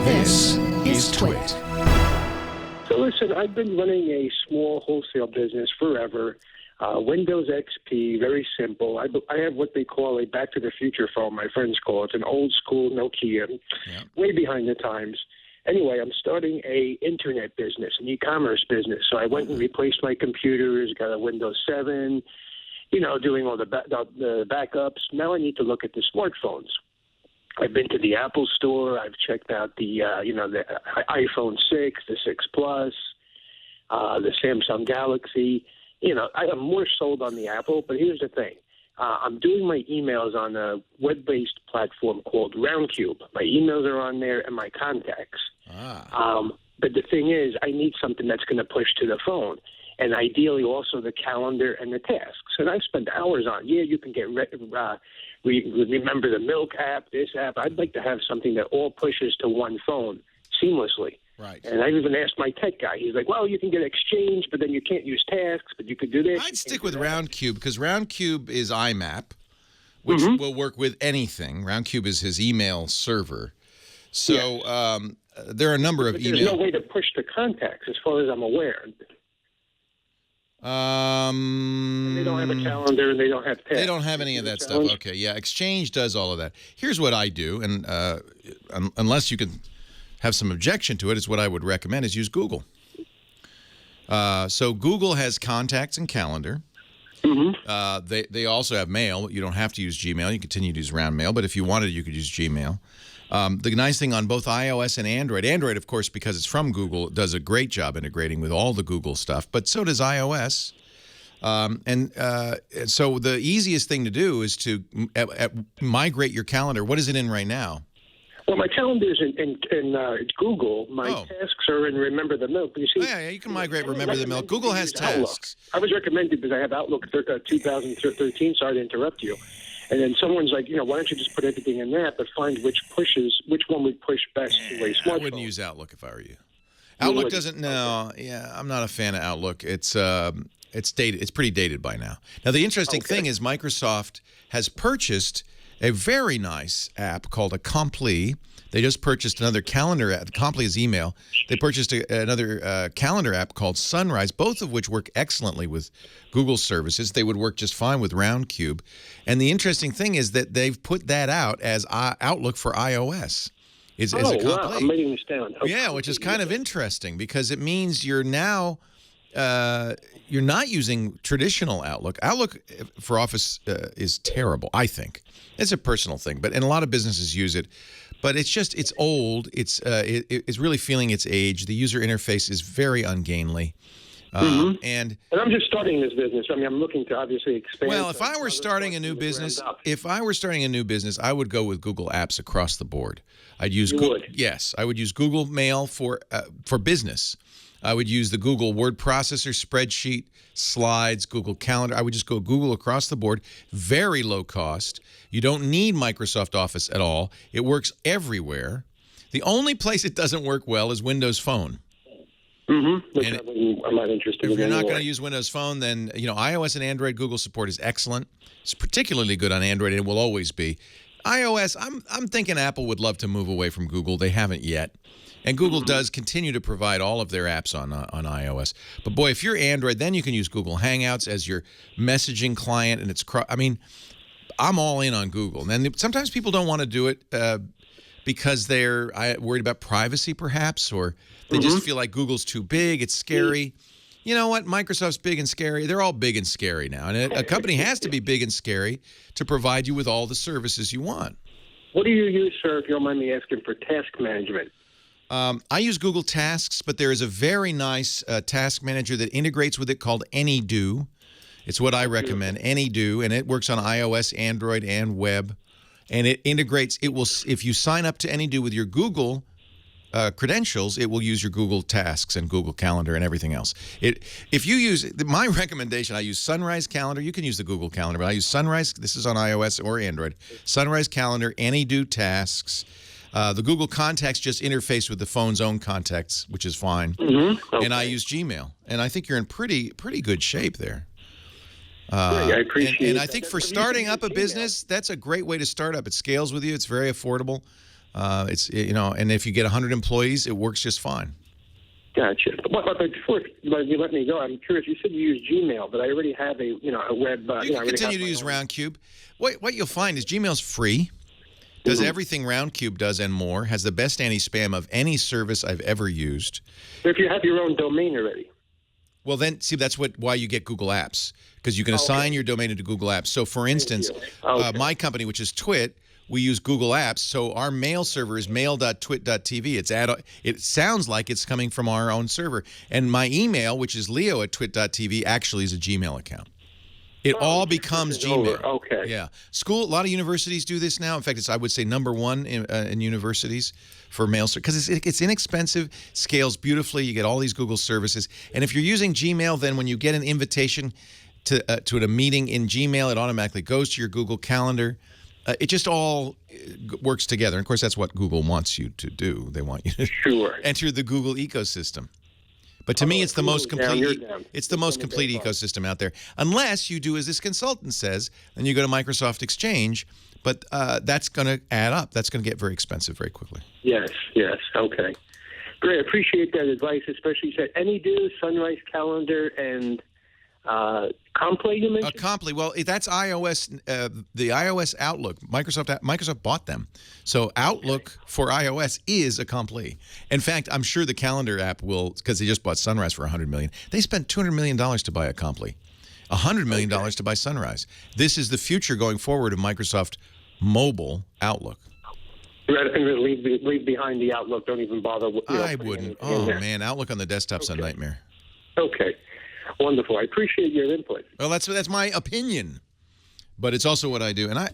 This is TWiT. So listen, I've been running a small wholesale business forever. Windows XP, very simple. I have what they call a Back to the Future phone, my friends call it. It's an old school Nokia, way behind the times. Anyway, I'm starting a internet business, an e-commerce business. So I went and replaced my computers, got a Windows 7, doing all the backups. Now I need to look at the smartphones. I've been to the Apple store. I've checked out the iPhone 6, the 6 Plus, the Samsung Galaxy. I am more sold on the Apple, but here's the thing. I'm doing my emails on a web-based platform called Roundcube. My emails are on there and my contacts. But the thing is, I need something that's going to push to the phone, and ideally also the calendar and the tasks. And I spend hours on. Yeah, you can get Remember the Milk app, this app. I'd like to have something that all pushes to one phone seamlessly. Right. And I even asked my tech guy. He's like, well, you can get Exchange, but then you can't use tasks, but you could do this. I'd stick with Roundcube because Roundcube is IMAP, which will work with anything. Roundcube is his email server. So there are a number of email. There's no way to push the contacts as far as I'm aware. And they don't have a calendar and they don't have tasks. They don't have any of that stuff. Okay, yeah. Exchange does all of that. Here's what I do, and unless you can have some objection to it, it's what I would recommend is use Google. So Google has contacts and calendar. They also have mail. You don't have to use Gmail. You continue to use Round Mail, but if you wanted, you could use Gmail. The nice thing on both iOS and Android, of course, because it's from Google, does a great job integrating with all the Google stuff, but so does iOS. So the easiest thing to do is to migrate your calendar. What is it in right now? Well, my calendar is in Google. My tasks are in Remember the Milk. You see, yeah, you can migrate Remember the Milk. Google has tasks. Outlook. I was recommended because I have Outlook 2013. Sorry to interrupt you. And then someone's like, why don't you just put everything in that, but find which one would push best to a smartphone. I wouldn't use Outlook if I were you. Outlook doesn't. No, I'm not a fan of Outlook. It's dated. It's pretty dated by now. Now the interesting thing is Microsoft has purchased a very nice app called Accompli. They just purchased another calendar app. Accompli is email. They purchased another calendar app called Sunrise, both of which work excellently with Google services. They would work just fine with Roundcube. And the interesting thing is that they've put that out as Outlook for iOS. Wow. I'm writing this down. Okay. Yeah, which is kind of interesting because it means you're now you're not using traditional Outlook. Outlook for Office is terrible, I think. It's a personal thing, and a lot of businesses use it. But it's old. It's really feeling its age. The user interface is very ungainly. And I'm just starting this business. I mean, I'm looking to obviously expand. Well, if I were starting a new business, I would go with Google Apps across the board. I'd use Yes, I would use Google Mail for business. I would use the Google Word Processor, Spreadsheet, Slides, Google Calendar. I would just go Google across the board. Very low cost. You don't need Microsoft Office at all. It works everywhere. The only place it doesn't work well is Windows Phone. Which I'm not interested in. If you're not going to use Windows Phone, then iOS and Android Google support is excellent. It's particularly good on Android, and it will always be. iOS, I'm thinking Apple would love to move away from Google. They haven't yet. And Google does continue to provide all of their apps on iOS. But boy, if you're Android, then you can use Google Hangouts as your messaging client, and I'm all in on Google. And sometimes people don't want to do it because they're worried about privacy, perhaps, or they just feel like Google's too big, it's scary. You know what? Microsoft's big and scary. They're all big and scary now. And a company has to be big and scary to provide you with all the services you want. What do you use, sir, if you don't mind me asking, for task management? I use Google Tasks, but there is a very nice task manager that integrates with it called AnyDo. It's what I recommend, AnyDo, and it works on iOS, Android, and web. And it integrates. If you sign up to AnyDo with your Google credentials, it will use your Google Tasks and Google Calendar and everything else. If you use my recommendation, I use Sunrise Calendar. You can use the Google Calendar, but I use Sunrise. This is on iOS or Android. Sunrise Calendar, AnyDo Tasks. The Google Contacts just interface with the phone's own contacts, which is fine. And I use Gmail, and I think you're in pretty good shape there. I appreciate and I think for starting up a business, that's a great way to start up. It scales with you. It's very affordable. And if you get 100 employees, it works just fine. Gotcha. But before you let me go, I'm curious. You said you use Gmail, but I already have a web. You can continue to use Roundcube. What you'll find is Gmail's free. Does everything Roundcube does and more. Has the best anti-spam of any service I've ever used. If you have your own domain already. Well, then, see, that's why you get Google Apps, because you can assign your domain into Google Apps. So, for instance, my company, which is TWiT, we use Google Apps. So our mail server is mail.twit.tv. It sounds like it's coming from our own server. And my email, which is leo@twit.tv, actually is a Gmail account. It all becomes Gmail. Okay. Yeah. A lot of universities do this now. In fact, I would say #1 in universities for mail because it's inexpensive, scales beautifully. You get all these Google services. And if you're using Gmail, then when you get an invitation to a meeting in Gmail, it automatically goes to your Google Calendar. It just all works together. And of course, that's what Google wants you to do. They want you to enter the Google ecosystem. But to me, it's the most complete. It's the most complete ecosystem out there, unless you do as this consultant says, and you go to Microsoft Exchange. But that's going to add up. That's going to get very expensive very quickly. Yes. Okay. Great. Appreciate that advice, especially you said AnyDo, Sunrise Calendar, and Complay you mentioned? Complay. Well, that's iOS. The iOS Outlook. Microsoft bought them. So Outlook for iOS is a Complay. In fact, I'm sure the calendar app will, because they just bought Sunrise for $100 million. They spent $200 million to buy a Complay, $100 million to buy Sunrise. This is the future going forward of Microsoft Mobile Outlook. Rather than leave behind the Outlook, don't even bother. I wouldn't. Oh man, Outlook on the desktop's a nightmare. Okay. Wonderful. I appreciate your input. Well, that's my opinion, but it's also what I do. And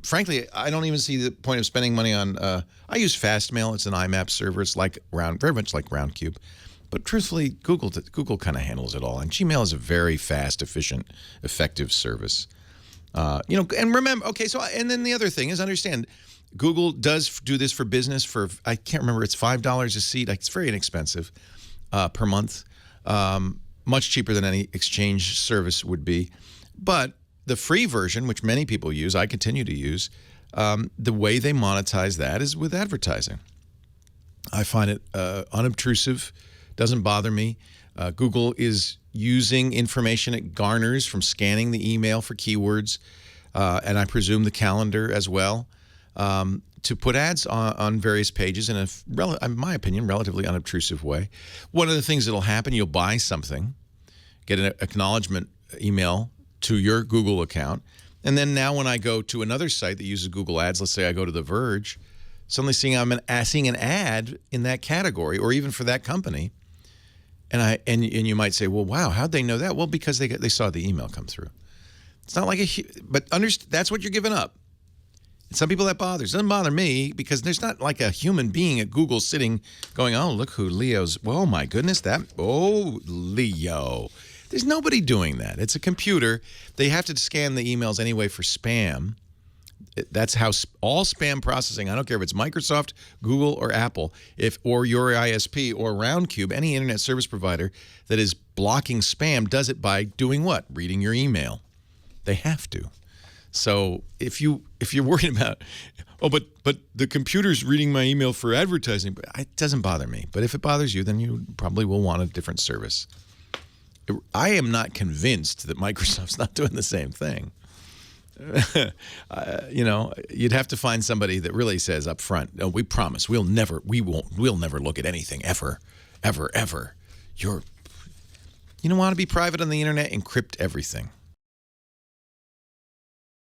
frankly, I don't even see the point of spending money on. I use Fastmail. It's an IMAP server. It's very much like Roundcube, but truthfully, Google kind of handles it all. And Gmail is a very fast, efficient, effective service. And remember, okay. So, and then the other thing is understand. Google does do this for business for, I can't remember, it's $5 a seat. It's very inexpensive per month, much cheaper than any exchange service would be. But the free version, which many people use, I continue to use, the way they monetize that is with advertising. I find it unobtrusive, doesn't bother me. Google is using information it garners from scanning the email for keywords, and I presume the calendar as well. To put ads on various pages in in my opinion, relatively unobtrusive way. One of the things that'll happen, you'll buy something, get an acknowledgement email to your Google account, and then now when I go to another site that uses Google Ads, let's say I go to The Verge, suddenly seeing an ad in that category or even for that company, and you might say, well, wow, how'd they know that? Well, because they saw the email come through. It's not like but that's what you're giving up. Some people that bothers. It doesn't bother me because there's not like a human being at Google sitting going, oh, look who Leo's. Oh, my goodness. Leo. There's nobody doing that. It's a computer. They have to scan the emails anyway for spam. That's how all spam processing, I don't care if it's Microsoft, Google, or Apple, or your ISP or Roundcube, any internet service provider that is blocking spam does it by doing what? Reading your email. They have to. So if you're worried about, but the computer's reading my email for advertising, it doesn't bother me. But if it bothers you, then you probably will want a different service. I am not convinced that Microsoft's not doing the same thing. You'd have to find somebody that really says up front, no, we promise we'll never look at anything ever. You want to be private on the internet, encrypt everything.